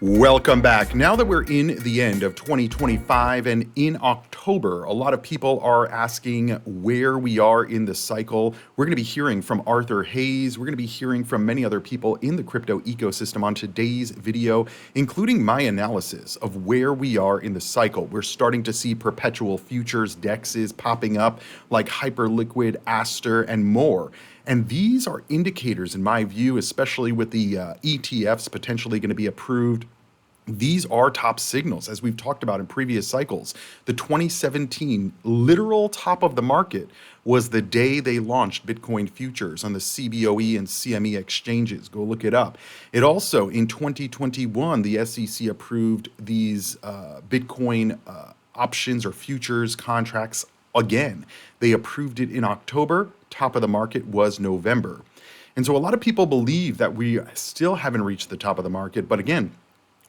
Welcome back. Now that we're in the end of 2025 and in October, a lot of people are asking where we are in the cycle. We're going to be hearing from Arthur Hayes. We're going to be hearing from many other people in the crypto ecosystem on today's video, including my analysis of where we are in the cycle. We're starting to see perpetual futures dexes popping up like Hyperliquid, Aster, and more. And these are indicators, in my view, especially with the ETFs potentially going to be approved. These are top signals, as we've talked about in previous cycles. The 2017 literal top of the market was the day they launched Bitcoin futures on the CBOE and CME exchanges. Go look it up. It also, in 2021, the SEC approved these Bitcoin options or futures contracts again. They approved it in October. Top of the market was November. And so a lot of people believe that we still haven't reached the top of the market. But again,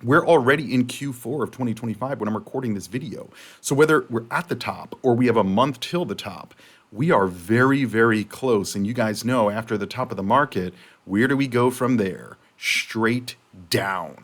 we're already in Q4 of 2025 when I'm recording this video. So whether we're at the top or we have a month till the top, we are very, very close. And you guys know after the top of the market, where do we go from there? Straight down.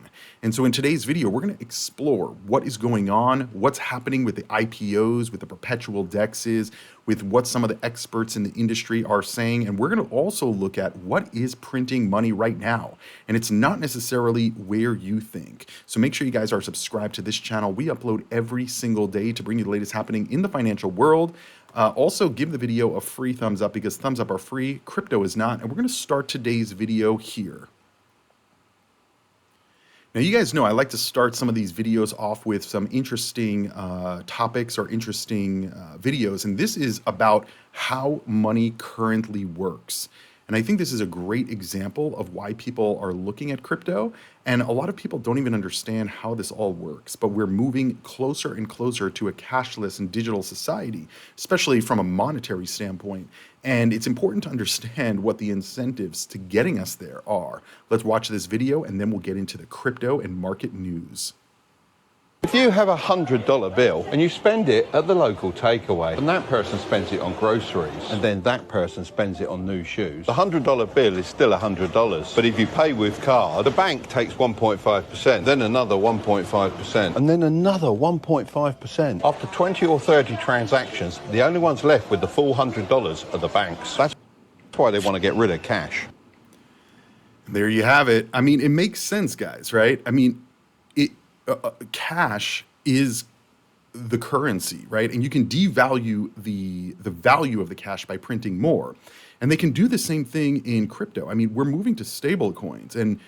And so in today's video, we're going to explore what is going on, what's happening with the IPOs, with the perpetual dexes, with what some of the experts in the industry are saying. And we're going to also look at what is printing money right now. And it's not necessarily where you think. So make sure you guys are subscribed to this channel. We upload every single day to bring you the latest happening in the financial world. Also, give the video a free thumbs up because thumbs up are free. Crypto is not. And we're going to start today's video here. Now, you guys know I like to start some of these videos off with some interesting topics or interesting videos, and this is about how money currently works. And I think this is a great example of why people are looking at crypto, and a lot of people don't even understand how this all works, but we're moving closer and closer to a cashless and digital society, especially from a monetary standpoint. And it's important to understand what the incentives to getting us there are. Let's watch this video and then we'll get into the crypto and market news. If you have $100 bill and you spend it at the local takeaway, and that person spends it on groceries, and then that person spends it on new shoes, the $100 bill is still $100. But if you pay with card, the bank takes 1.5%, then another 1.5%, and then another 1.5%. After 20 or 30 transactions, the only ones left with the full $100 are the banks. That's why they want to get rid of cash. There you have it. I mean, it makes sense, guys, right? I mean, cash is the currency, right? And you can devalue the value of the cash by printing more. And they can do the same thing in crypto. I mean, we're moving to stable coins, and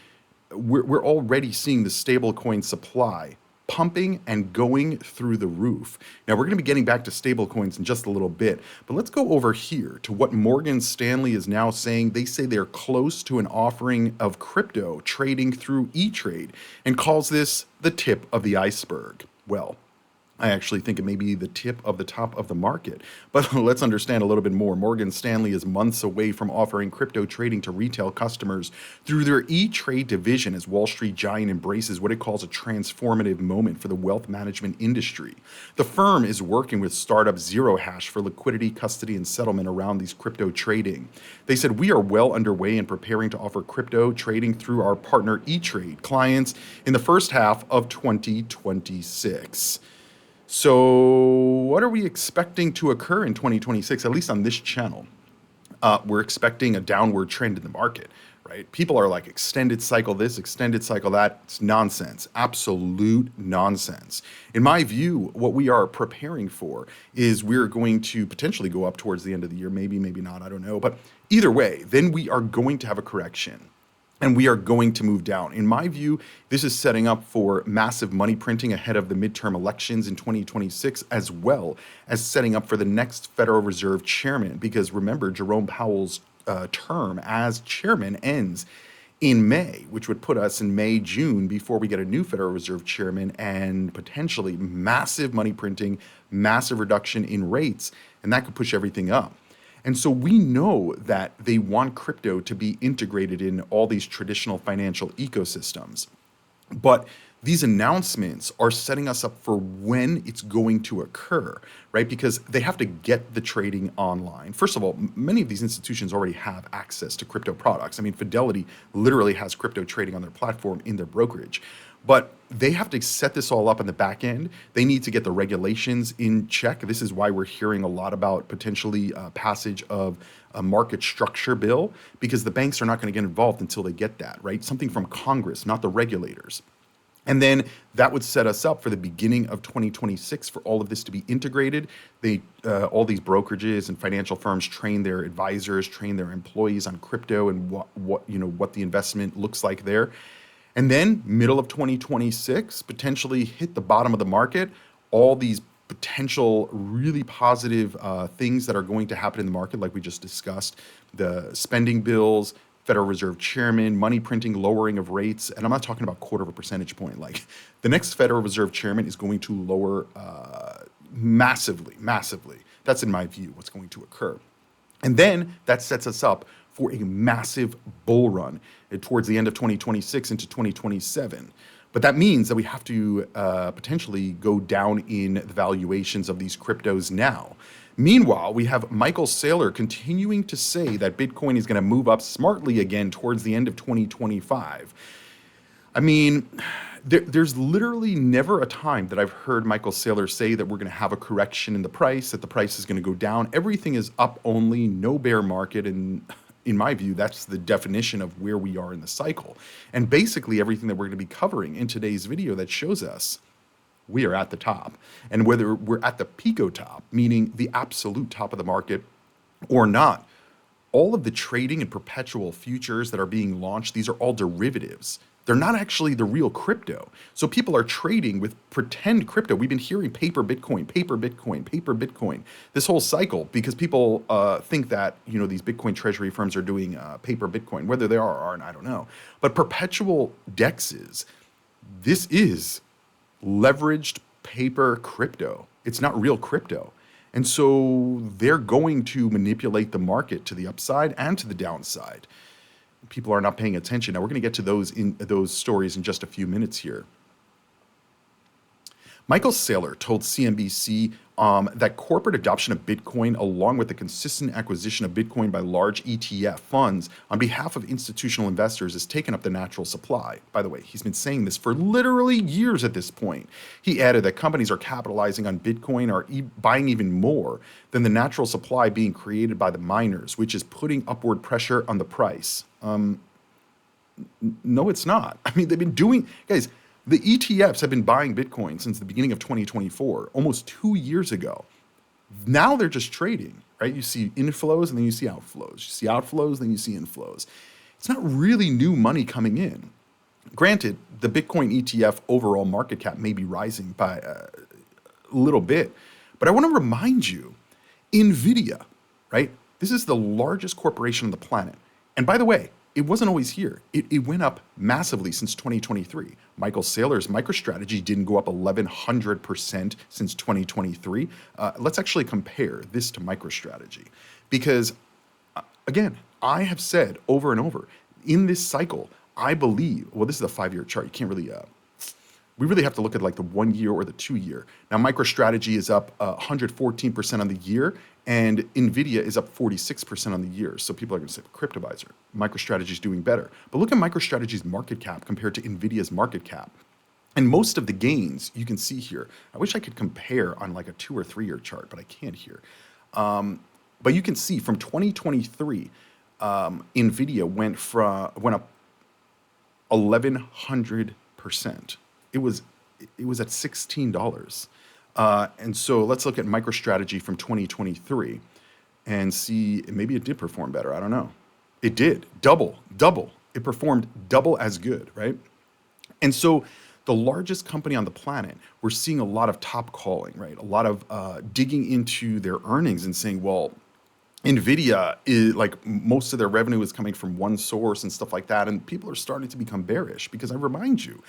we're already seeing the stable coin supply pumping and going through the roof. Now, we're going to be getting back to stable coins in just a little bit, but let's go over here to what Morgan Stanley is now saying. They say they're close to an offering of crypto trading through E-Trade and calls this the tip of the iceberg. Well, I actually think it may be the tip of the top of the market. But let's understand a little bit more. Morgan Stanley is months away from offering crypto trading to retail customers through their E-Trade division as Wall Street giant embraces what it calls a transformative moment for the wealth management industry. The firm is working with startup Zero Hash for liquidity, custody, and settlement around these crypto trading. They said, we are well underway in preparing to offer crypto trading through our partner E-Trade clients in the first half of 2026. So what are we expecting to occur in 2026, at least on this channel? We're expecting a downward trend in the market, right? People are like extended cycle this, extended cycle that. It's nonsense, absolute nonsense. In my view, what we are preparing for is we're going to potentially go up towards the end of the year, maybe, maybe not, I don't know. But either way, then we are going to have a correction. And we are going to move down. In my view, this is setting up for massive money printing ahead of the midterm elections in 2026, as well as setting up for the next Federal Reserve chairman. Because remember, Jerome Powell's term as chairman ends in May, which would put us in May, June, before we get a new Federal Reserve chairman and potentially massive money printing, massive reduction in rates, and that could push everything up. And so we know that they want crypto to be integrated in all these traditional financial ecosystems. But these announcements are setting us up for when it's going to occur, right? Because they have to get the trading online. First of all, many of these institutions already have access to crypto products. I mean, Fidelity literally has crypto trading on their platform in their brokerage. But they have to set this all up in the back end. They need to get the regulations in check. This is why we're hearing a lot about potentially passage of a market structure bill, because the banks are not going to get involved until they get that, right? Something from Congress, not the regulators. And then that would set us up for the beginning of 2026 for all of this to be integrated. All these brokerages and financial firms train their advisors, train their employees on crypto and what the investment looks like there. And then middle of 2026, potentially hit the bottom of the market. All these potential really positive things that are going to happen in the market, like we just discussed, the spending bills, Federal Reserve Chairman, money printing, lowering of rates. And I'm not talking about quarter of a percentage point. Like the next Federal Reserve Chairman is going to lower massively. That's in my view what's going to occur. And then that sets us up for a massive bull run towards the end of 2026 into 2027. But that means that we have to potentially go down in the valuations of these cryptos now. Meanwhile, we have Michael Saylor continuing to say that Bitcoin is going to move up smartly again towards the end of 2025. I mean, there's literally never a time that I've heard Michael Saylor say that we're going to have a correction in the price, that the price is going to go down. Everything is up only, no bear market. And in my view, that's the definition of where we are in the cycle. And basically everything that we're going to be covering in today's video that shows us we are at the top. And whether we're at the pico top, meaning the absolute top of the market, or not, all of the trading and perpetual futures that are being launched, these are all derivatives. They're not actually the real crypto. So people are trading with pretend crypto. We've been hearing paper Bitcoin, paper Bitcoin, paper Bitcoin, this whole cycle, because people think that, these Bitcoin treasury firms are doing paper Bitcoin. Whether they are or aren't, I don't know. But perpetual dexes, this is leveraged paper crypto. It's not real crypto. And so they're going to manipulate the market to the upside and to the downside. People are not paying attention. Now we're going to get to those stories in just a few minutes here. Michael Saylor told CNBC that corporate adoption of Bitcoin, along with the consistent acquisition of Bitcoin by large ETF funds on behalf of institutional investors, has taken up the natural supply. By the way, he's been saying this for literally years at this point. He added that companies are capitalizing on Bitcoin, are buying even more than the natural supply being created by the miners, which is putting upward pressure on the price. No, it's not. I mean, they've been doing, guys, the ETFs have been buying Bitcoin since the beginning of 2024, almost 2 years ago. Now they're just trading, right? You see inflows and then you see outflows. You see outflows, then you see inflows. It's not really new money coming in. Granted, the Bitcoin ETF overall market cap may be rising by a little bit, but I want to remind you, NVIDIA, right? This is the largest corporation on the planet. And by the way, it wasn't always here. It went up massively since 2023. Michael Saylor's MicroStrategy didn't go up 1,100% since 2023. Let's actually compare this to MicroStrategy. Because, again, I have said over and over, in this cycle, I believe, well, this is a 5-year chart. You can't really, we really have to look at like the 1 year or the 2 year. Now, MicroStrategy is up 114% on the year, and NVIDIA is up 46% on the year. So people are going to say, Cryptoviser, MicroStrategy is doing better. But look at MicroStrategy's market cap compared to NVIDIA's market cap. And most of the gains you can see here, I wish I could compare on like a 2 or 3 year chart, but I can't here. But you can see from 2023, NVIDIA went up 1,100%. It was at $16. And so let's look at MicroStrategy from 2023 and see, maybe it did perform better. I don't know. It did. Double. It performed double as good, right? And so the largest company on the planet, we're seeing a lot of top calling, right? A lot of digging into their earnings and saying, well, NVIDIA is like most of their revenue is coming from one source and stuff like that. And people are starting to become bearish because I remind you,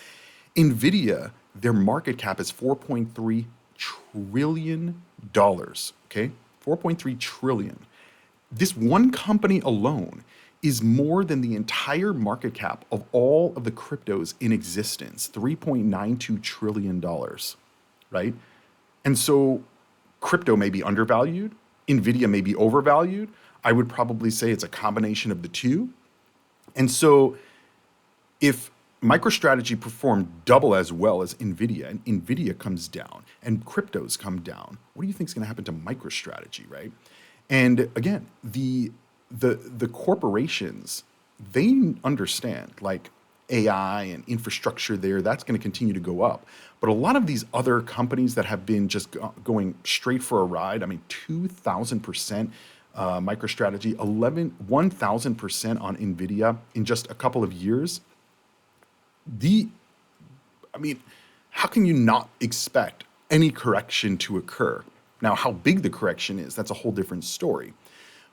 NVIDIA, their market cap is $4.3 trillion, okay? 4.3 trillion. This one company alone is more than the entire market cap of all of the cryptos in existence, $3.92 trillion, right? And so crypto may be undervalued, NVIDIA may be overvalued. I would probably say it's a combination of the two. And so if MicroStrategy performed double as well as NVIDIA, and NVIDIA comes down, and cryptos come down. What do you think is going to happen to MicroStrategy, right? And again, the corporations, they understand like AI and infrastructure there, that's going to continue to go up. But a lot of these other companies that have been just going straight for a ride, I mean, 2,000% MicroStrategy, 1,000% on NVIDIA in just a couple of years. the I mean, how can you not expect any correction to occur? Now, how big the correction is, that's a whole different story.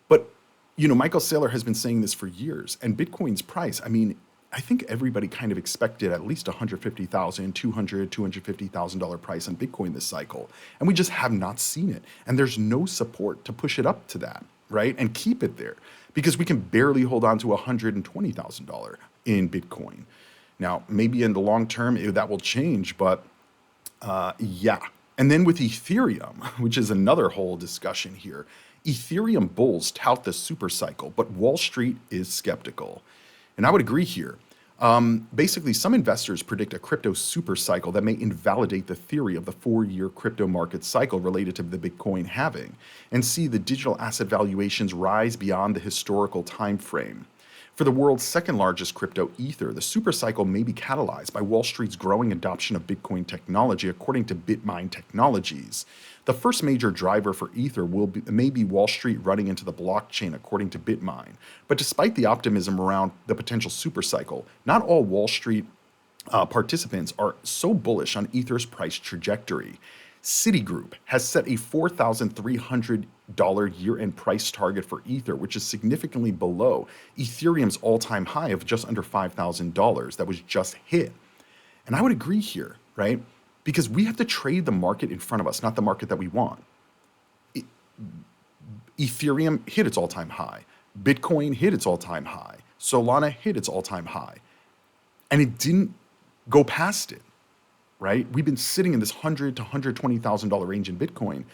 But, Michael Saylor has been saying this for years, and Bitcoin's price, I mean, I think everybody kind of expected at least $150,000, $250,000 price on Bitcoin this cycle. And we just have not seen it. And there's no support to push it up to that, right? And keep it there because we can barely hold on to $120,000 in Bitcoin. Now, maybe in the long term, that will change, but yeah. And then with Ethereum, which is another whole discussion here, Ethereum bulls tout the super cycle, but Wall Street is skeptical. And I would agree here. Basically, some investors predict a crypto super cycle that may invalidate the theory of the 4-year crypto market cycle related to the Bitcoin halving and see the digital asset valuations rise beyond the historical time frame. For the world's second largest crypto, Ether, the super cycle may be catalyzed by Wall Street's growing adoption of Bitcoin technology, according to Bitmine Technologies. The first major driver for Ether may be Wall Street running into the blockchain, according to Bitmine. But despite the optimism around the potential super cycle, not all Wall Street participants are so bullish on Ether's price trajectory. Citigroup has set a $4,300 year-end price target for Ether, which is significantly below Ethereum's all-time high of just under $5,000 that was just hit. And I would agree here, right? Because we have to trade the market in front of us, not the market that we want. Ethereum hit its all-time high. Bitcoin hit its all-time high. Solana hit its all-time high. And it didn't go past it. Right? We've been sitting in this $100,000 to $120,000 range in Bitcoin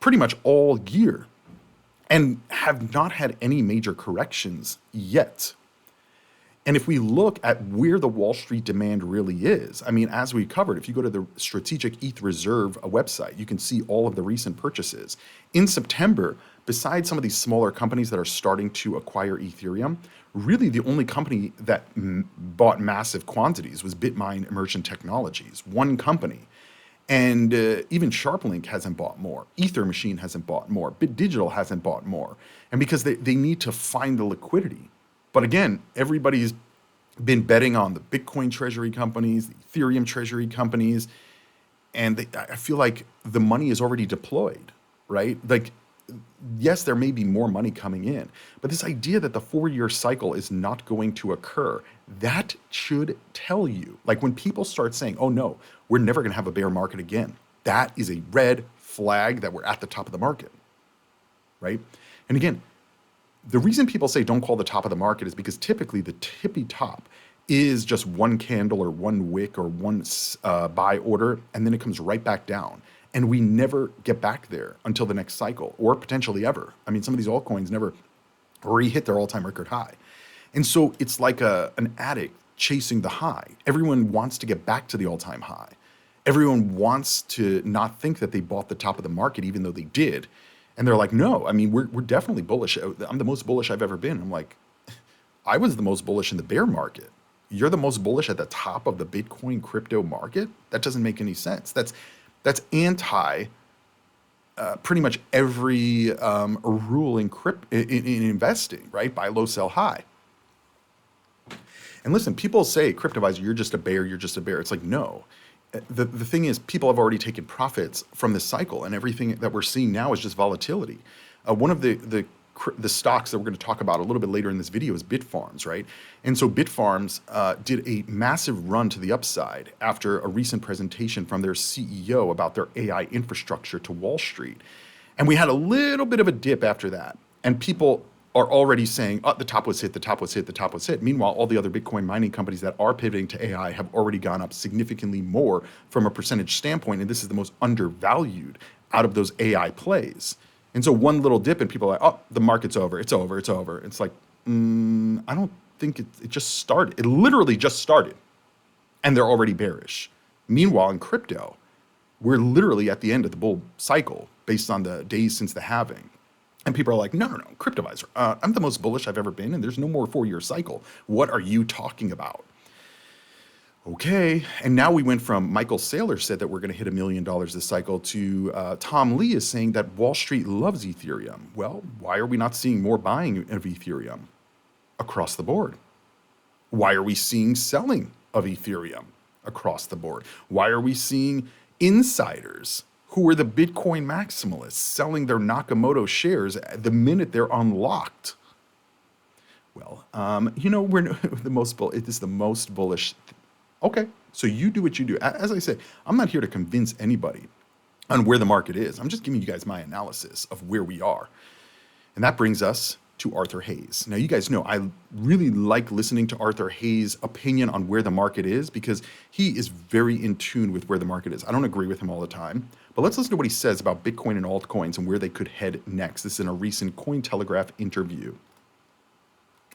pretty much all year and have not had any major corrections yet. And if we look at where the Wall Street demand really is, I mean, as we covered, if you go to the Strategic ETH Reserve website, you can see all of the recent purchases. In September, besides some of these smaller companies that are starting to acquire Ethereum, really the only company that bought massive quantities was Bitmine Immersion Technologies, one company. And even SharpLink hasn't bought more. Ether Machine hasn't bought more. BitDigital hasn't bought more. And because they need to find the liquidity. But again, everybody's been betting on the Bitcoin treasury companies, the Ethereum treasury companies, and I feel like the money is already deployed, right? Like, yes, there may be more money coming in, but this idea that the 4-year cycle is not going to occur, that should tell you, like when people start saying, oh no, we're never going to have a bear market again, that is a red flag that we're at the top of the market, right? And again, the reason people say don't call the top of the market is because typically the tippy top is just one candle or one wick or one buy order, and then it comes right back down. And we never get back there until the next cycle, or potentially ever. I mean, some of these altcoins never re-hit their all-time record high. And so it's like an addict chasing the high. Everyone wants to get back to the all-time high. Everyone wants to not think that they bought the top of the market, even though they did. And they're like, no, I mean, we're definitely bullish. I'm the most bullish I've ever been. I'm like, I was the most bullish in the bear market. You're the most bullish at the top of the Bitcoin crypto market? That doesn't make any sense. That's anti pretty much every rule in investing, right? Buy low, sell high. And listen, people say, Cryptoviser, you're just a bear, you're just a bear. It's like, no. The thing is, people have already taken profits from this cycle, and everything that we're seeing now is just volatility. One of the stocks that we're going to talk about a little bit later in this video is Bitfarms, right? And so Bitfarms did a massive run to the upside after a recent presentation from their CEO about their AI infrastructure to Wall Street. And we had a little bit of a dip after that. And people are already saying, oh, the top was hit, the top was hit, the top was hit. Meanwhile, all the other Bitcoin mining companies that are pivoting to AI have already gone up significantly more from a percentage standpoint. And this is the most undervalued out of those AI plays. And so one little dip and people are like, oh, the market's over. It's over. It's over. It's like, I don't think it just started. It literally just started. and they're already bearish. Meanwhile, in crypto, we're literally at the end of the bull cycle based on the days since the halving. And people are like, no, Cryptoviser, I'm the most bullish I've ever been, and there's no more 4-year cycle. What are you talking about? Okay, and now we went from Michael Saylor said that we're going to hit $1 million this cycle to Tom Lee is saying that Wall Street loves Ethereum. Well, why are we not seeing more buying of Ethereum across the board? Why are we seeing selling of Ethereum across the board? Why are we seeing insiders who are the Bitcoin maximalists selling their Nakamoto shares the minute they're unlocked? Well, we're the most it is the most bullish. Okay, so you do what you do. As I said, I'm not here to convince anybody on where the market is. I'm just giving you guys my analysis of where we are. And that brings us to Arthur Hayes. Now, you guys know I really like listening to Arthur Hayes' opinion on where the market is because he is very in tune with where the market is. I don't agree with him all the time, but let's listen to what he says about Bitcoin and altcoins and where they could head next. This is in a recent Cointelegraph interview.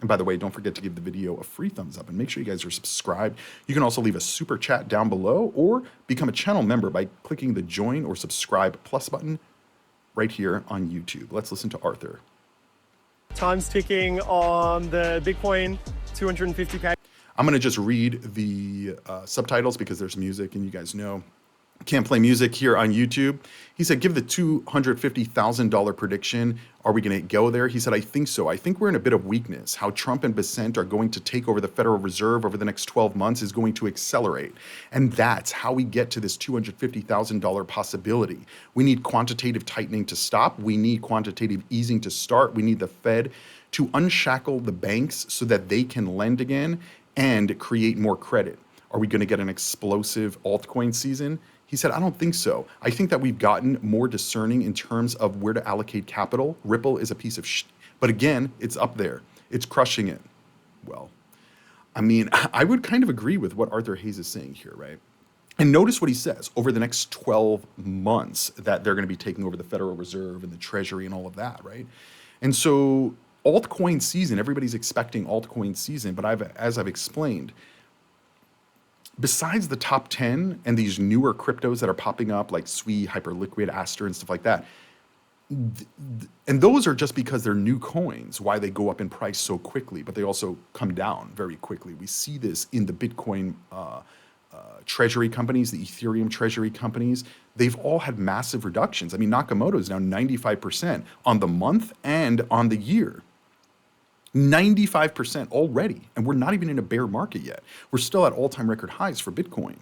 And by the way, don't forget to give the video a free thumbs up and make sure you guys are subscribed. You can also leave a super chat down below or become a channel member by clicking the join or subscribe plus button right here on YouTube. Let's listen to Arthur. Time's ticking on the Bitcoin 250K. I'm going to just read the subtitles because there's music and you guys know can't play music here on YouTube. He said, give the $250,000 prediction. Are we going to go there? He said, I think so. I think we're in a bit of weakness. How Trump and Bessent are going to take over the Federal Reserve over the next 12 months is going to accelerate. And that's how we get to this $250,000 possibility. We need quantitative tightening to stop. We need quantitative easing to start. We need the Fed to unshackle the banks so that they can lend again and create more credit. Are we going to get an explosive altcoin season? He said, I don't think so. I think that we've gotten more discerning in terms of where to allocate capital. Ripple is a piece of but again, it's up there. It's crushing it. Well, I mean, I would kind of agree with what Arthur Hayes is saying here, right? And notice what he says over the next 12 months that they're going to be taking over the Federal Reserve and the Treasury and all of that, right? And so altcoin season, everybody's expecting altcoin season, but as I've explained, besides the top 10 and these newer cryptos that are popping up like SWI, Hyperliquid, Aster, and stuff like that, and those are just because they're new coins, why they go up in price so quickly, but they also come down very quickly. We see this in the Bitcoin treasury companies, the Ethereum treasury companies. They've all had massive reductions. I mean, Nakamoto is now 95% on the month and on the year. 95% already, and we're not even in a bear market yet. We're still at all-time record highs for Bitcoin.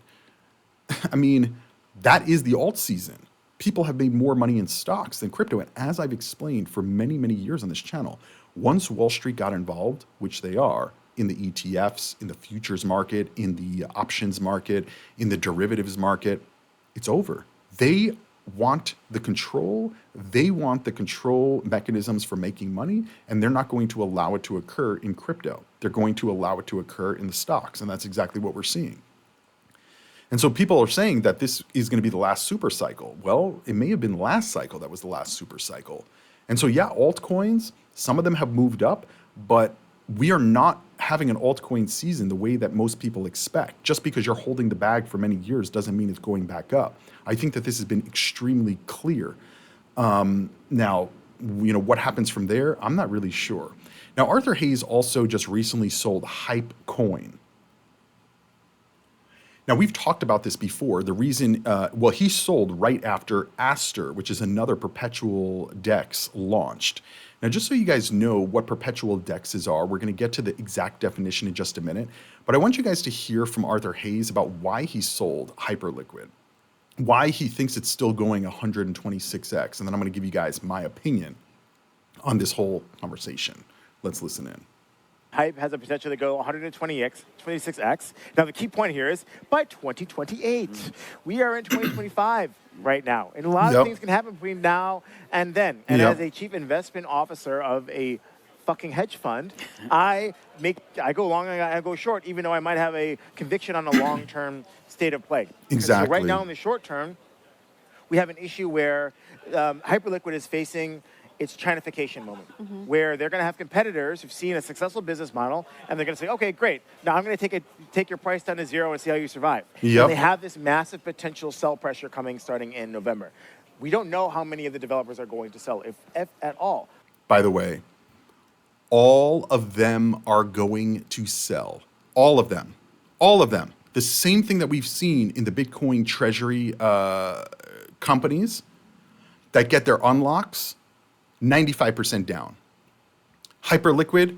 I mean, that is the alt season. People have made more money in stocks than crypto, and as I've explained for many, many years on this channel, once Wall Street got involved, which they are, in the ETFs, in the futures market, in the options market, in the derivatives market, it's over. They want the control. They want the control mechanisms for making money, and they're not going to allow it to occur in crypto. They're going to allow it to occur in the stocks, and that's exactly what we're seeing. And so people are saying that this is going to be the last super cycle. Well, it may have been last cycle that was the last super cycle. And so, yeah, altcoins, some of them have moved up, but we are not having an altcoin season the way that most people expect. Just because you're holding the bag for many years doesn't mean it's going back up. I think that this has been extremely clear. Now, what happens from there, I'm not really sure. Now, Arthur Hayes also just recently sold Hype Coin. Now, we've talked about this before. The reason, he sold right after Aster, which is another perpetual DEX, launched. Now, just so you guys know what perpetual DEXs are, we're going to get to the exact definition in just a minute. But I want you guys to hear from Arthur Hayes about why he sold Hyperliquid, why he thinks it's still going 126x. And then I'm going to give you guys my opinion on this whole conversation. Let's listen in. Hype has the potential to go 120x, 26x. Now, the key point here is by 2028. We are in 2025 right now. And a lot of things can happen between now and then. And as a chief investment officer of a fucking hedge fund, I go long and I go short, even though I might have a conviction on a long-term state of play. Exactly. So right now in the short term, we have an issue where Hyperliquid is facing it's Chinification moment, where they're going to have competitors who've seen a successful business model, and they're going to say, okay, great, now I'm going to take your price down to zero and see how you survive. Yep. And they have this massive potential sell pressure coming starting in November. We don't know how many of the developers are going to sell, if at all. By the way, all of them are going to sell. All of them. All of them. The same thing that we've seen in the Bitcoin treasury companies that get their unlocks, 95% down. Hyperliquid,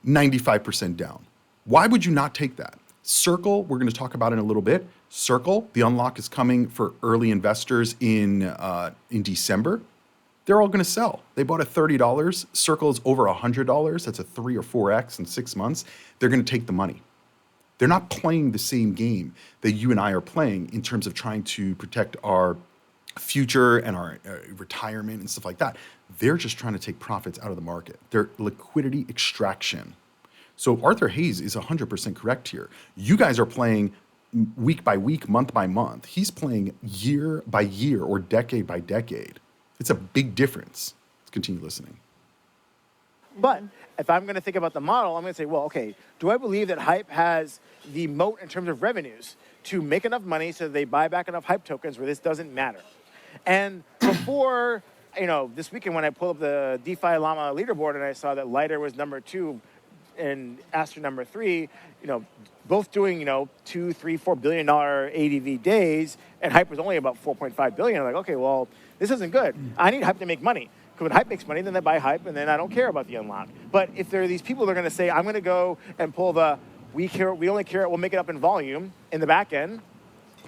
95% down. Why would you not take that? Circle, we're going to talk about in a little bit. Circle, the unlock is coming for early investors in December. They're all going to sell. They bought at $30. Circle is over $100. That's a 3 or 4x in 6 months. They're going to take the money. They're not playing the same game that you and I are playing in terms of trying to protect our future and our retirement and stuff like that. They're just trying to take profits out of the market. They're liquidity extraction. So Arthur Hayes is 100% correct here. You guys are playing week by week, month by month. He's playing year by year or decade by decade. It's a big difference. Let's continue listening. But if I'm going to think about the model, I'm going to say, well, okay, do I believe that Hype has the moat in terms of revenues to make enough money so they buy back enough Hype tokens where this doesn't matter? And before, this weekend when I pulled up the DeFi Llama leaderboard and I saw that Lighter was number 2 and Aster number 3, both doing, $2, $3, $4 billion ADV days, and Hype was only about 4.5 billion. I'm like, okay, well, this isn't good. I need Hype to make money. Because when Hype makes money, then they buy Hype, and then I don't care about the unlock. But if there are these people that are going to say, I'm going to go and pull we only care, we'll make it up in volume in the back end.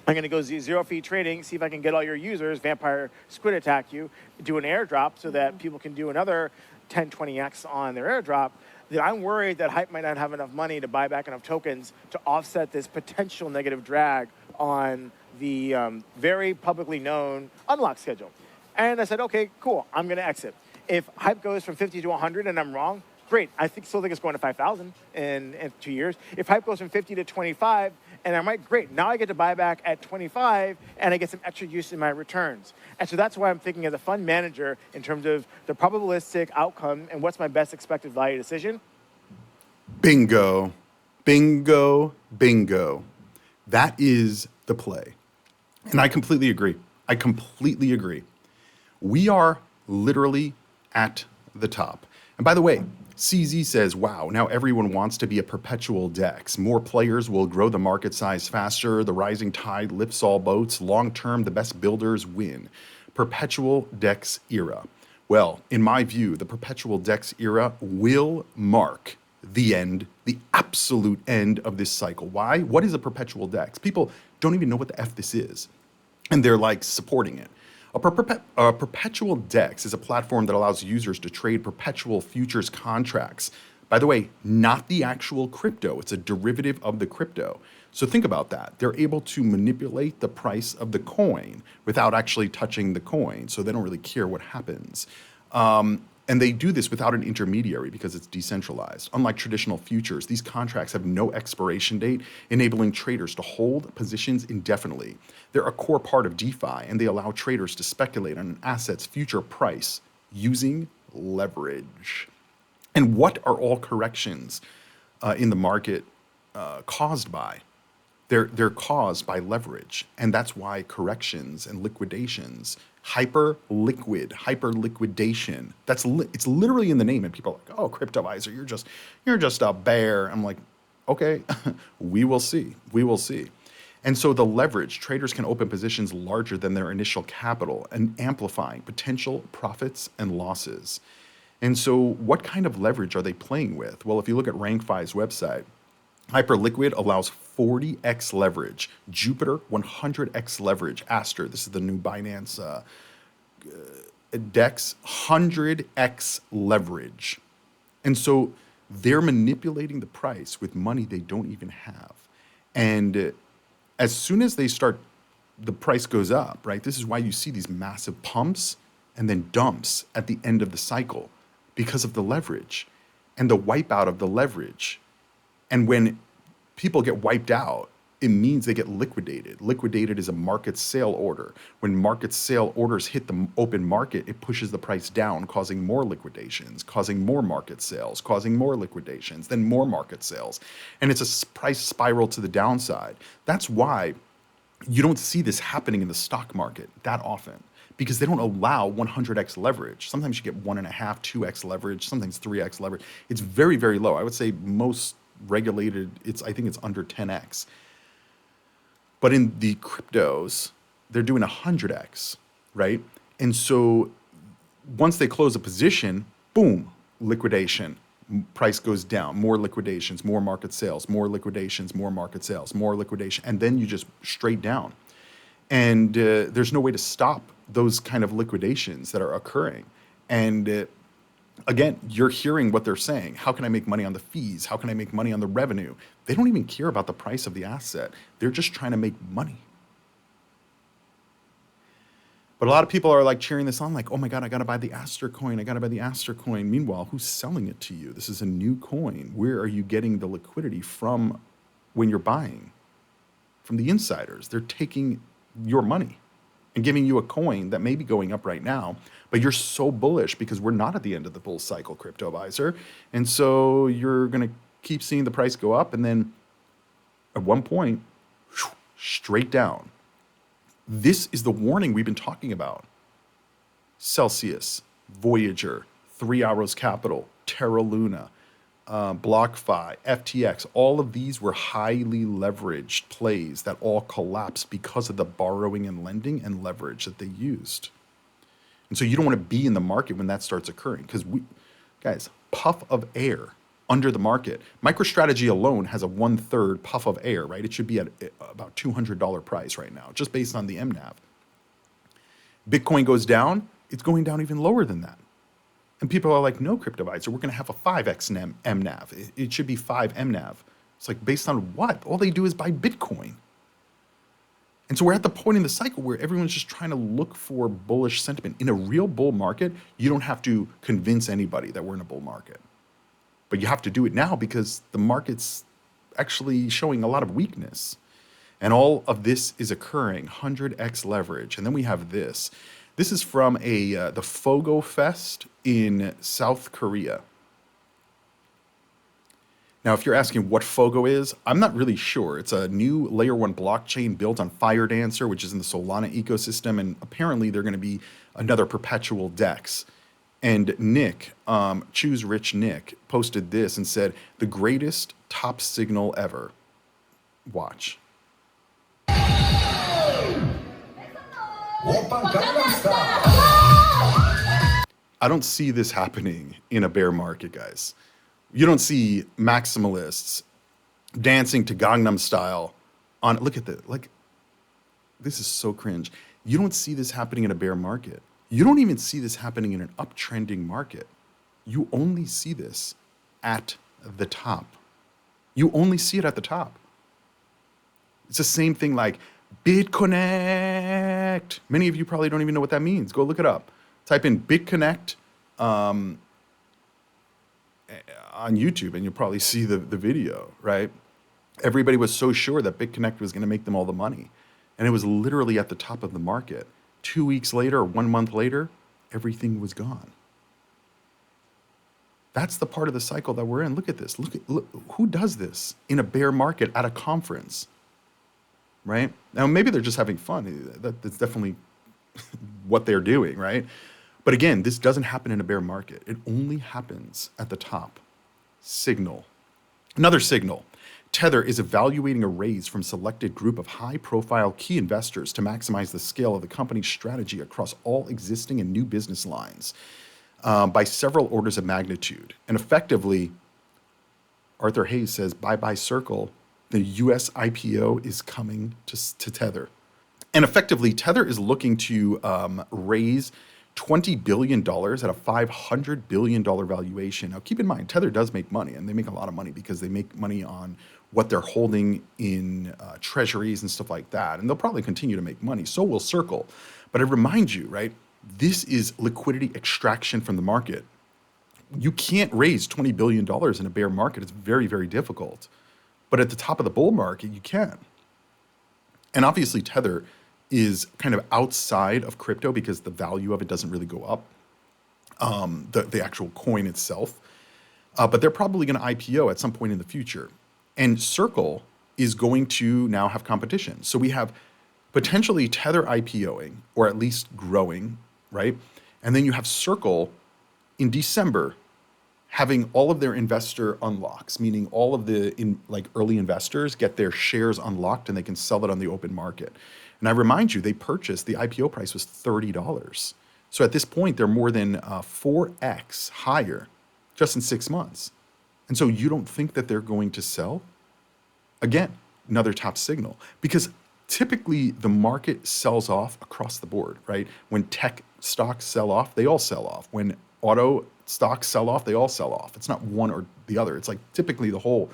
I'm going to go zero fee trading, see if I can get all your users, Vampire Squid attack you, do an airdrop so that people can do another 10, 20x on their airdrop. Then I'm worried that Hype might not have enough money to buy back enough tokens to offset this potential negative drag on the very publicly known unlock schedule. And I said, okay, cool, I'm going to exit. If Hype goes from 50 to 100 and I'm wrong, great. Still think it's going to 5,000 in 2 years. If Hype goes from 50 to 25 and I'm right, great. Now I get to buy back at 25 and I get some extra use in my returns. And so that's why I'm thinking as a fund manager in terms of the probabilistic outcome and what's my best expected value decision. Bingo, bingo, bingo. That is the play. And I completely agree. We are literally at the top. And by the way, CZ says, wow, now everyone wants to be a perpetual DEX. More players will grow the market size faster. The rising tide lifts all boats. Long term, the best builders win. Perpetual DEX era. Well, in my view, the perpetual DEX era will mark the end, the absolute end of this cycle. Why? What is a perpetual DEX? People don't even know what the F this is. And they're like supporting it. A perpetual DEX is a platform that allows users to trade perpetual futures contracts. By the way, not the actual crypto. It's a derivative of the crypto. So think about that. They're able to manipulate the price of the coin without actually touching the coin. So they don't really care what happens. And they do this without an intermediary because it's decentralized. Unlike traditional futures, these contracts have no expiration date, enabling traders to hold positions indefinitely. They're a core part of DeFi, and they allow traders to speculate on an asset's future price using leverage. And what are all corrections in the market caused by? They're caused by leverage, and that's why corrections and liquidations, hyper liquidation. It's literally in the name, and people are like, "Oh, Cryptoviser, you're just a bear." I'm like, okay, we will see. And so the leverage, traders can open positions larger than their initial capital and amplifying potential profits and losses. And so what kind of leverage are they playing with? Well, if you look at RankFi's website, Hyperliquid allows 40x leverage. Jupiter, 100x leverage. Aster, this is the new Binance DEX, 100x leverage. And so they're manipulating the price with money they don't even have. And as soon as the price goes up, right? This is why you see these massive pumps and then dumps at the end of the cycle because of the leverage and the wipeout of the leverage. And when people get wiped out it means they get liquidated. Liquidated is a market sale order. When market sale orders hit the open market, it pushes the price down, causing more liquidations, causing more market sales, causing more liquidations, then more market sales. And it's a price spiral to the downside. That's why you don't see this happening in the stock market that often, because they don't allow 100x leverage. Sometimes you get 1.5, 2x leverage, sometimes 3x leverage. It's very, very low. I would say most regulated, I think it's under 10x. But in the cryptos, they're doing 100x, right? And so once they close a position, boom, liquidation. Price goes down, more liquidations, more market sales, more liquidations, more market sales, more liquidation. And then you just straight down. And there's no way to stop those kind of liquidations that are occurring. And again, you're hearing what they're saying. How can I make money on the fees? How can I make money on the revenue? They don't even care about the price of the asset. They're just trying to make money. But a lot of people are like cheering this on, like, oh my God, I got to buy the Aster coin. I got to buy the Aster coin. Meanwhile, who's selling it to you? This is a new coin. Where are you getting the liquidity from when you're buying? From the insiders. They're taking your money and giving you a coin that may be going up right now, but you're so bullish because we're not at the end of the bull cycle, Cryptoviser. And so you're going to keep seeing the price go up, and then at one point, straight down. This is the warning we've been talking about. Celsius, Voyager, 3 Arrows Capital, Terra Luna, BlockFi, FTX, all of these were highly leveraged plays that all collapsed because of the borrowing and lending and leverage that they used. And so you don't want to be in the market when that starts occurring, because guys, puff of air under the market. MicroStrategy alone has a 1/3 puff of air, right? It should be at about $200 price right now, just based on the MNAV. Bitcoin goes down, it's going down even lower than that. And people are like, no, Cryptoviser, we're going to have a 5x MNAV. It should be 5 MNAV. It's like, based on what? All they do is buy Bitcoin. And so we're at the point in the cycle where everyone's just trying to look for bullish sentiment. In a real bull market, you don't have to convince anybody that we're in a bull market. But you have to do it now because the market's actually showing a lot of weakness. And all of this is occurring, 100x leverage. And then we have this. This is from the Fogo Fest in South Korea. Now, if you're asking what Fogo is, I'm not really sure. It's a new layer 1 blockchain built on FireDancer, which is in the Solana ecosystem. And apparently they're going to be another perpetual DEX. And Nick, Choose Rich Nick, posted this and said, the greatest top signal ever. Watch. I don't see this happening in a bear market, guys. You don't see maximalists dancing to Gangnam Style on, look at this, like, this is so cringe. You don't see this happening in a bear market. You don't even see this happening in an uptrending market. You only see this at the top. You only see it at the top. It's the same thing like BitConnect. Many of you probably don't even know what that means. Go look it up. Type in BitConnect on YouTube and you'll probably see the video, right? Everybody was so sure that BitConnect was going to make them all the money. And it was literally at the top of the market. 2 weeks later or 1 month later, everything was gone. That's the part of the cycle that we're in. Look at this. Look, who does this in a bear market at a conference, right? Now, maybe they're just having fun. That's definitely what they're doing, right? But again, this doesn't happen in a bear market. It only happens at the top. Signal. Another signal. Tether is evaluating a raise from selected group of high-profile key investors to maximize the scale of the company's strategy across all existing and new business lines by several orders of magnitude. And effectively, Arthur Hayes says, bye-bye Circle, the US IPO is coming to Tether. And effectively, Tether is looking to raise $20 billion at a $500 billion valuation. Now, keep in mind, Tether does make money, and they make a lot of money because they make money on what they're holding in treasuries and stuff like that. And they'll probably continue to make money. So will Circle. But I remind you, right, this is liquidity extraction from the market. You can't raise $20 billion in a bear market. It's very, very difficult. But at the top of the bull market, you can. And obviously Tether is kind of outside of crypto because the value of it doesn't really go up, the actual coin itself. But they're probably going to IPO at some point in the future. And Circle is going to now have competition. So we have potentially Tether IPOing, or at least growing, right? And then you have Circle in December having all of their investor unlocks, meaning all of the early investors get their shares unlocked and they can sell it on the open market. And I remind you, they purchased, the IPO price was $30. So at this point, they're more than 4x higher just in 6 months. And so you don't think that they're going to sell? Again, another top signal, because typically the market sells off across the board, right? When tech stocks sell off, they all sell off. When auto stocks sell off, they all sell off. It's not one or the other. It's like typically the whole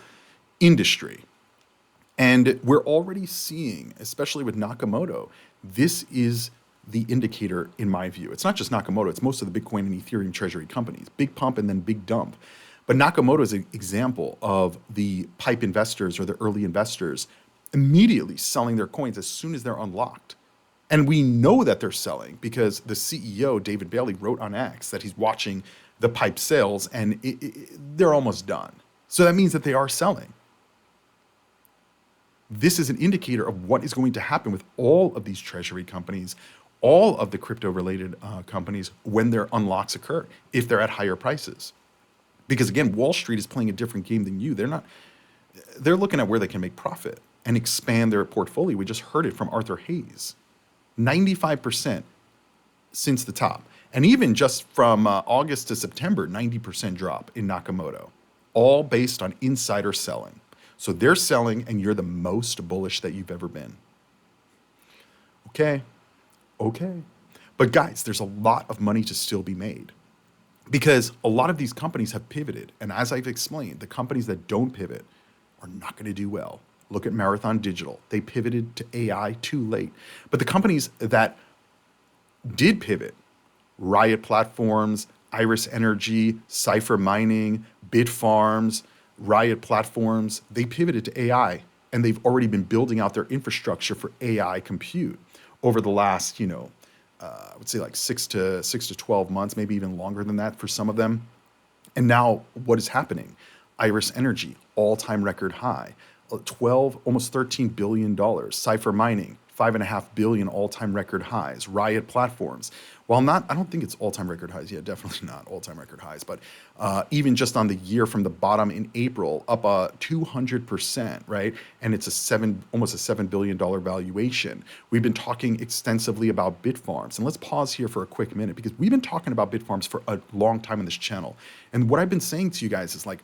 industry. And we're already seeing, especially with Nakamoto, this is the indicator in my view. It's not just Nakamoto, it's most of the Bitcoin and Ethereum treasury companies, big pump and then big dump. But Nakamoto is an example of the pipe investors or the early investors immediately selling their coins as soon as they're unlocked. And we know that they're selling because the CEO, David Bailey, wrote on X that he's watching the pipe sales and they're almost done. So that means that they are selling. This is an indicator of what is going to happen with all of these treasury companies, all of the crypto-related companies when their unlocks occur, if they're at higher prices. Because again, Wall Street is playing a different game than you. They're looking at where they can make profit and expand their portfolio. We just heard it from Arthur Hayes. 95% since the top. And even just from August to September, 90% drop in Nakamoto, all based on insider selling. So they're selling and you're the most bullish that you've ever been. Okay. But guys, there's a lot of money to still be made because a lot of these companies have pivoted. And as I've explained, the companies that don't pivot are not going to do well. Look at Marathon Digital. They pivoted to AI too late. But the companies that did pivot, Riot Platforms, Iris Energy, Cipher Mining, Bitfarms, Riot Platforms, they pivoted to AI and they've already been building out their infrastructure for AI compute over the last, I would say like 6 to 12 months, maybe even longer than that for some of them. And now what is happening? Iris Energy, all-time record high, almost $13 billion. Cipher Mining, $5.5 billion all-time record highs. Riot Platforms, I don't think it's all-time record highs. Yeah, definitely not all-time record highs. But even just on the year from the bottom in April, up 200%, right? And it's almost a $7 billion valuation. We've been talking extensively about Bitfarms. And let's pause here for a quick minute because we've been talking about Bitfarms for a long time on this channel. And what I've been saying to you guys is like,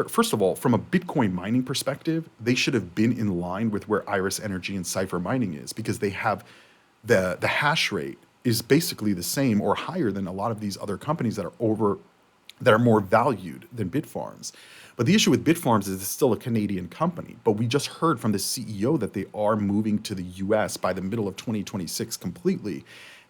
first of all, from a Bitcoin mining perspective, they should have been in line with where Iris Energy and Cipher Mining is because they have the hash rate is basically the same or higher than a lot of these other companies that are more valued than Bitfarms. But the issue with Bitfarms is it's still a Canadian company. But we just heard from the CEO that they are moving to the US by the middle of 2026 completely.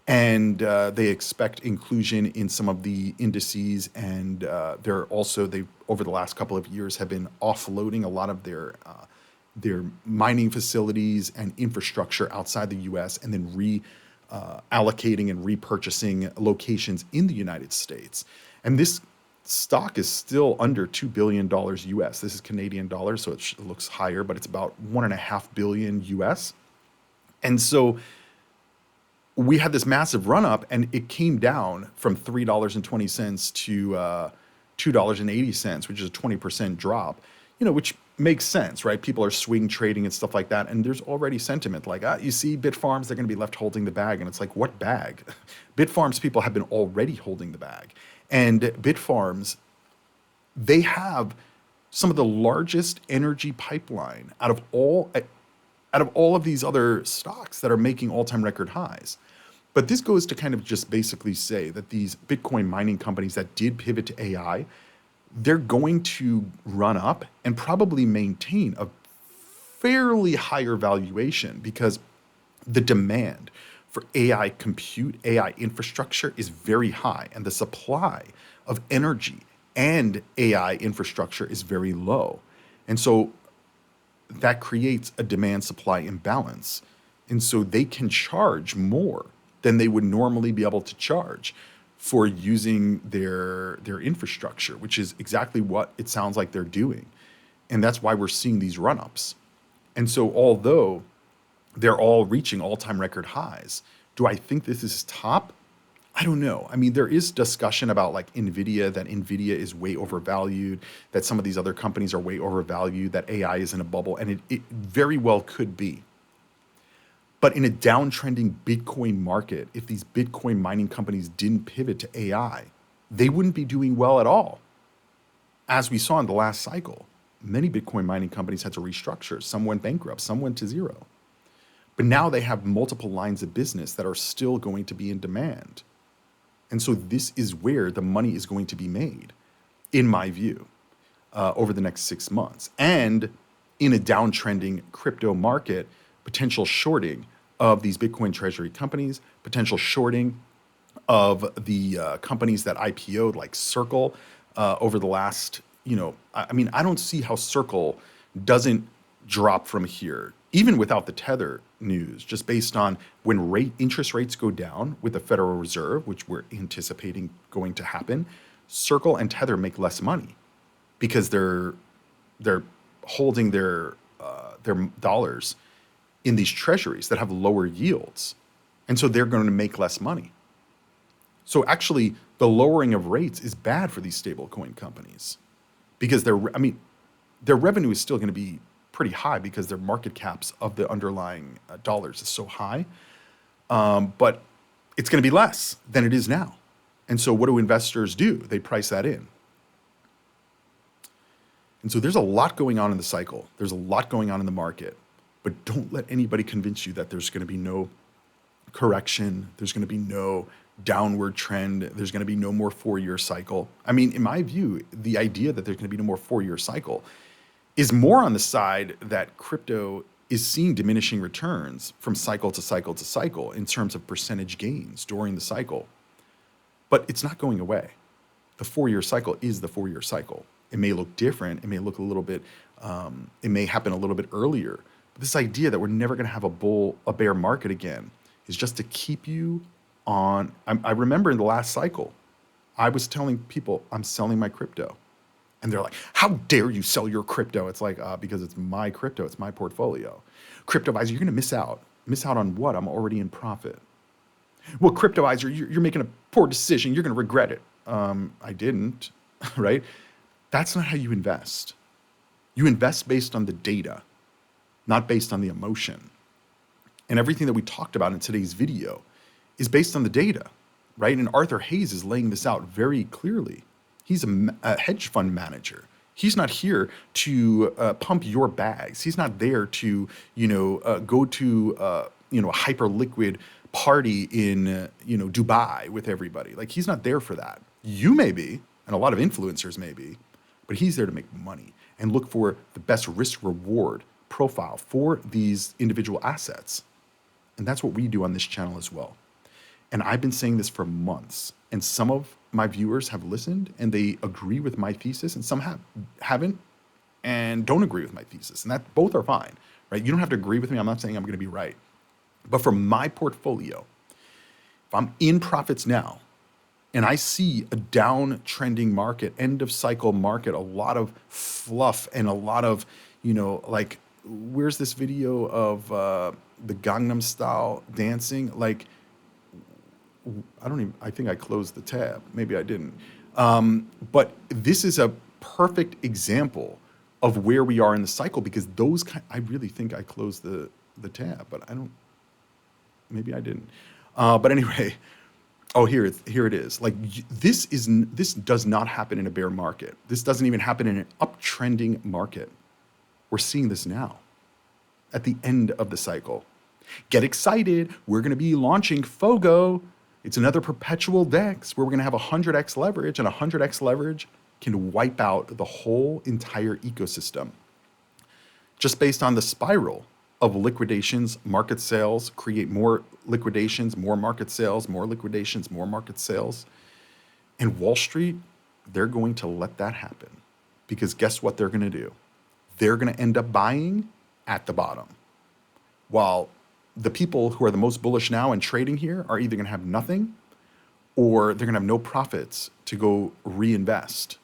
And they expect inclusion in some of the indices. And they over the last couple of years have been offloading a lot of their mining facilities and infrastructure outside the US and then allocating and repurchasing locations in the United States. And this stock is still under $2 billion US. This is Canadian dollars, so it looks higher, but it's about $1.5 billion US. And so we had this massive run up and it came down from $3.20 to $2.80, which is a 20% drop, which makes sense, right? People are swing trading and stuff like that. And there's already sentiment like, you see Bitfarms, they're going to be left holding the bag. And it's like, what bag? Bitfarms people have been already holding the bag. And Bitfarms, they have some of the largest energy pipeline out of all of these other stocks that are making all-time record highs. But this goes to kind of just basically say that these Bitcoin mining companies that did pivot to AI, they're going to run up and probably maintain a fairly higher valuation because the demand for AI compute, AI infrastructure is very high, and the supply of energy and AI infrastructure is very low. And so that creates a demand supply imbalance. And so they can charge more than they would normally be able to charge for using their infrastructure, which is exactly what it sounds like they're doing. And that's why we're seeing these run-ups. And so although they're all reaching all-time record highs, do I think this is top? I don't know. I mean, there is discussion about like NVIDIA, that NVIDIA is way overvalued, that some of these other companies are way overvalued, that AI is in a bubble, and it very well could be. But in a downtrending Bitcoin market, if these Bitcoin mining companies didn't pivot to AI, they wouldn't be doing well at all. As we saw in the last cycle, many Bitcoin mining companies had to restructure. Some went bankrupt, some went to zero. But now they have multiple lines of business that are still going to be in demand. And so this is where the money is going to be made, in my view, over the next 6 months. And in a downtrending crypto market, potential shorting of these Bitcoin treasury companies, potential shorting of the companies that IPO'd like Circle over the last, I mean, I don't see how Circle doesn't drop from here, even without the Tether news, just based on when interest rates go down with the Federal Reserve, which we're anticipating going to happen, Circle and Tether make less money because they're holding their dollars in these treasuries that have lower yields. And so they're going to make less money. So actually, the lowering of rates is bad for these stablecoin companies because their revenue is still going to be pretty high because their market caps of the underlying dollars is so high. But it's going to be less than it is now. And so what do investors do? They price that in. And so there's a lot going on in the cycle. There's a lot going on in the market. But don't let anybody convince you that there's going to be no correction. There's going to be no downward trend. There's going to be no more 4-year cycle. I mean, in my view, the idea that there's going to be no more 4-year cycle is more on the side that crypto is seeing diminishing returns from cycle to cycle to cycle in terms of percentage gains during the cycle. But it's not going away. The 4-year cycle is the 4-year cycle. It may look different. It may look a little bit, it may happen a little bit earlier. But this idea that we're never going to have a bear market again is just to keep you on. I remember in the last cycle, I was telling people I'm selling my crypto. And they're like, how dare you sell your crypto? It's like, because it's my crypto, it's my portfolio. Cryptoviser, you're going to miss out. Miss out on what? I'm already in profit. Well, Cryptoviser, you're making a poor decision. You're going to regret it. I didn't, right? That's not how you invest. You invest based on the data, not based on the emotion. And everything that we talked about in today's video is based on the data, right? And Arthur Hayes is laying this out very clearly. He's a hedge fund manager. He's not here to pump your bags. He's not there to, go to, a hyper liquid party in, Dubai with everybody. Like, he's not there for that. You may be, and a lot of influencers may be, but he's there to make money and look for the best risk reward profile for these individual assets. And that's what we do on this channel as well. And I've been saying this for months, and some of my viewers have listened and they agree with my thesis, and some haven't and don't agree with my thesis. And that both are fine, right? You don't have to agree with me. I'm not saying I'm going to be right. But for my portfolio, if I'm in profits now and I see a downtrending market, end of cycle market, a lot of fluff and a lot of, like, where's this video of the Gangnam Style dancing? Like, I think I closed the tab. Maybe I didn't. But this is a perfect example of where we are in the cycle, because I really think I closed the tab, but maybe I didn't. But anyway, here it is. Like, this does not happen in a bear market. This doesn't even happen in an uptrending market. We're seeing this now at the end of the cycle. Get excited. We're going to be launching FOGO. It's another perpetual DEX where we're going to have 100x leverage, and 100x leverage can wipe out the whole entire ecosystem. Just based on the spiral of liquidations, market sales, create more liquidations, more market sales, more liquidations, more market sales. And Wall Street, they're going to let that happen, because guess what they're going to do? They're going to end up buying at the bottom. While the people who are the most bullish now and trading here are either going to have nothing or they're going to have no profits to go reinvest.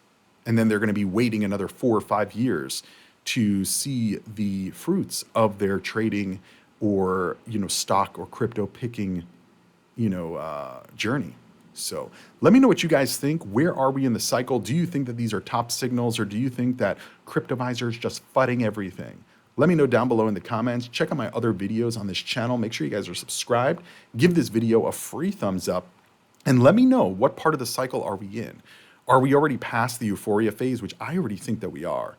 And then they're going to be waiting another 4 or 5 years to see the fruits of their trading or, stock or crypto picking, journey. So let me know what you guys think. Where are we in the cycle? Do you think that these are top signals, or do you think that Cryptoviser is just fudding everything? Let me know down below in the comments. Check out my other videos on this channel. Make sure you guys are subscribed. Give this video a free thumbs up. And let me know, what part of the cycle are we in? Are we already past the euphoria phase, which I already think that we are?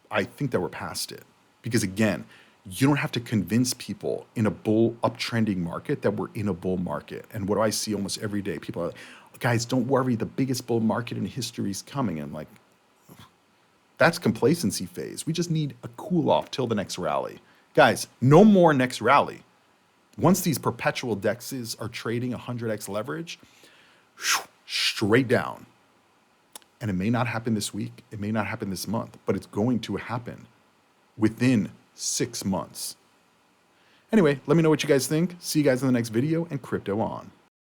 I think that we're past it. Because again, you don't have to convince people in a bull uptrending market that we're in a bull market. And what do I see almost every day? People are like, guys, don't worry, the biggest bull market in history is coming. And I'm like, that's complacency phase. We just need a cool off till the next rally. Guys, no more next rally. Once these perpetual dexes are trading 100x leverage, straight down. And it may not happen this week. It may not happen this month, but it's going to happen within 6 months. Anyway, let me know what you guys think. See you guys in the next video, and crypto on.